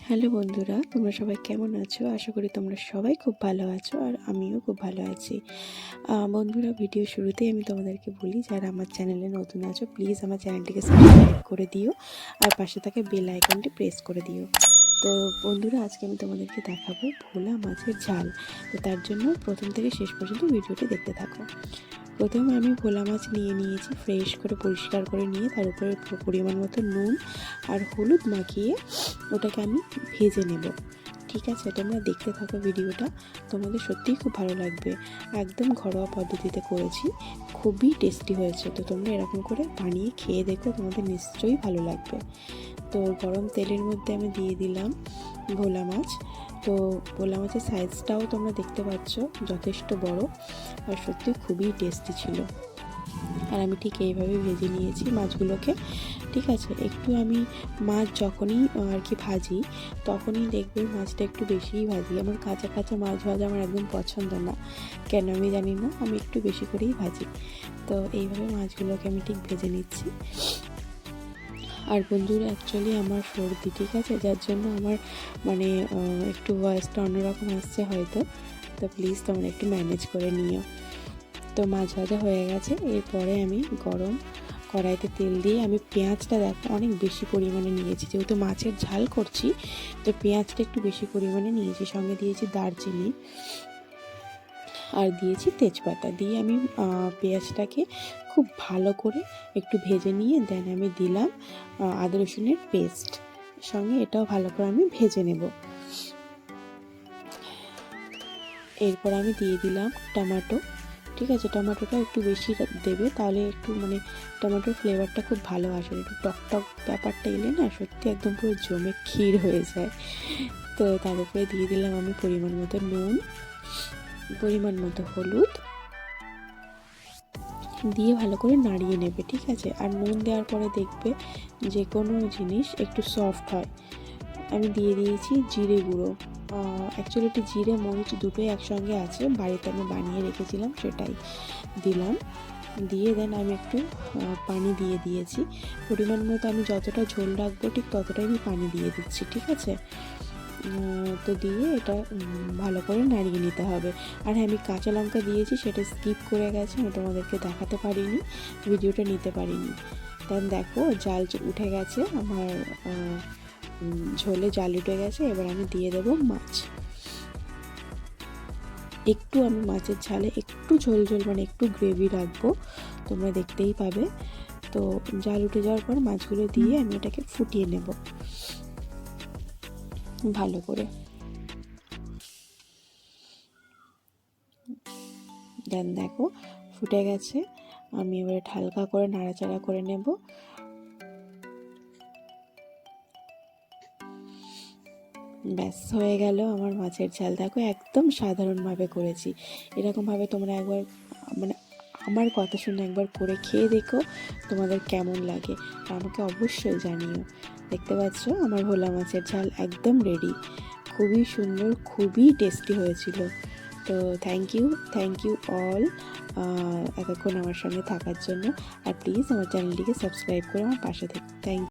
Hello বন্ধুরা, তোমরা সবাই কেমন আছো? আশা করি তোমরা সবাই খুব ভালো আছো আর আমিও খুব ভালো আছি। বন্ধুরা, ভিডিও শুরুতেই আমি তোমাদেরকে বলি, যারা আমার চ্যানেলে নতুন আছো প্লিজ আমার চ্যানেলটিকে সাবস্ক্রাইব করে দিও আর পাশে থাকা বেল আইকনটি প্রেস করে দিও। তো বন্ধুরা, আজকে আমি তোমাদেরকে দেখাবো ভোলা মাছের ঝাল। তো তার জন্য প্রথম থেকে শেষ পর্যন্ত ভিডিওটি দেখতে থাকো। প্রথমে আমি ভোলা মাছ নিয়ে নিয়েছি, ফ্রেশ করে পরিষ্কার করে নিয়ে তার উপরে পরিমাণ মতো নুন আর হলুদ মাখিয়ে ওটাকে আমি ভেজে নেব। ঠিক আছে, তোমরা দেখতে থাকো ভিডিওটা, তোমাদের সত্যিই খুব ভালো লাগবে। একদম ঘরোয়া পদ্ধতিতে করেছি, খুবই টেস্টি হয়েছে। তো তোমরা এরকম করে বানিয়ে খেয়ে দেখো, তোমাদের নিশ্চয়ই ভালো লাগবে। তো গরম তেলের মধ্যে আমি দিয়ে দিলাম ভোলা মাছ। তো ভোলা মাছের সাইজটাও তোমরা দেখতে পাচ্ছ, যথেষ্ট বড় আর সত্যি খুবই টেস্টি ছিল। আর আমি ঠিক এইভাবে ভেজে নিয়েছি মাছগুলোকে। ঠিক আছে, একটু আমি মাছ যখনই আর কি ভাজি, তখনই দেখবে মাছটা একটু বেশিই ভাজি। আমার কাঁচা কাঁচা মাছ ভাজা আমার একদম পছন্দ না, কেন আমি জানি না, আমি একটু বেশি করেই ভাজি। তো এইভাবে মাছগুলোকে আমি ঠিক ভেজে নিচ্ছি। আর বন্ধুরা, অ্যাকচুয়ালি আমার সর্দি, ঠিক আছে, যার জন্য আমার মানে একটু ভয়েসটা অন্যরকম আসছে হয়তো। তো প্লিজ তোমরা একটু ম্যানেজ করে নিও। তো মাছ ভাজা হয়ে গেছে, এরপরে আমি গরম কড়াইতে তেল দিয়ে আমি পেঁয়াজটা দেখো অনেক বেশি পরিমাণে নিয়েছি, যেহেতু মাছের ঝাল করছি তো পেঁয়াজটা একটু বেশি পরিমাণে নিয়েছি। সঙ্গে দিয়েছি দারচিনি আর দিয়েছি তেজপাতা, দিয়ে আমি পেঁয়াজটাকে খুব ভালো করে একটু ভেজে নিয়ে দেন আমি দিলাম আদা রসুনের পেস্ট, সঙ্গে এটাও ভালো করে আমি ভেজে নেব। এরপর আমি দিয়ে দিলাম টমেটো। ঠিক আছে, টমেটোটা একটু বেশি দেবে, তাহলে একটু মানে টমেটোর ফ্লেভারটা খুব ভালো আসে। একটু টক টক ব্যাপারটা এলে না সত্যি একদম পুরো জমে ক্ষীর হয়ে যায়। তো তার উপরে দিয়ে দিলাম আমি পরিমাণ মতো নুন, পরিমাণ মতো হলুদ দিয়ে ভালো করে নাড়িয়ে নেবে। ঠিক আছে, আর নুন দেওয়ার পরে দেখবে যে কোনো জিনিস একটু সফট হয়। আমি দিয়ে দিয়েছি জিরে গুঁড়ো। অ্যাকচুয়ালি একটু জিরে মরিচ দুটোই একসঙ্গে আছে, বাড়িতে আমি বানিয়ে রেখেছিলাম, সেটাই দিলাম। দিয়ে দেন আমি একটু পানি দিয়ে দিয়েছি, পরিমাণ মতো আমি যতটা ঝোল রাখবো ঠিক ততটাই আমি পানি দিয়ে দিচ্ছি। ঠিক আছে, তো দিয়ে এটা ভালো করে নাড়িয়ে নিতে হবে। আর হ্যাঁ, আমি কাঁচা লঙ্কা দিয়েছি, সেটা স্কিপ করে গেছে, আমি তোমাদেরকে দেখাতে পারিনি, ভিডিওটা নিতে পারিনি। দেন দেখো জাল উঠে গেছে আমার, ঝোলে জাল উঠে গেছে। এবার আমি দিয়ে দেবো মাছ। একটু আমি মাছের ঝালে একটু ঝোল ঝোল মানে একটু গ্রেভি রাখবো, তোমরা দেখতেই পাবে। তো জাল উঠে যাওয়ার পর মাছগুলো দিয়ে আমি এটাকে ফুটিয়ে নেব ভালো করে। দেন দেখো ফুটে গেছে, আমি এবারে হালকা করে নাড়াচাড়া করে নেব। ব্যাস হয়ে গেল আমার মাছের ঝাল। দেখো একদম সাধারণভাবে করেছি, এরকমভাবে তোমরা একবার মানে আমার কথা শুনে একবার করে খেয়ে দেখো, তোমাদের কেমন লাগে আর আমাকে অবশ্যই জানিও। দেখতে পাচ্ছ আমার ভোলা মাছের ঝাল একদম রেডি, খুবই সুন্দর, খুবই টেস্টি হয়েছিল। তো থ্যাংক ইউ অল এতক্ষণ আমার সঙ্গে থাকার জন্য। আর প্লিজ আমার চ্যানেলটিকে সাবস্ক্রাইব করে আমার পাশে থেকে থ্যাংক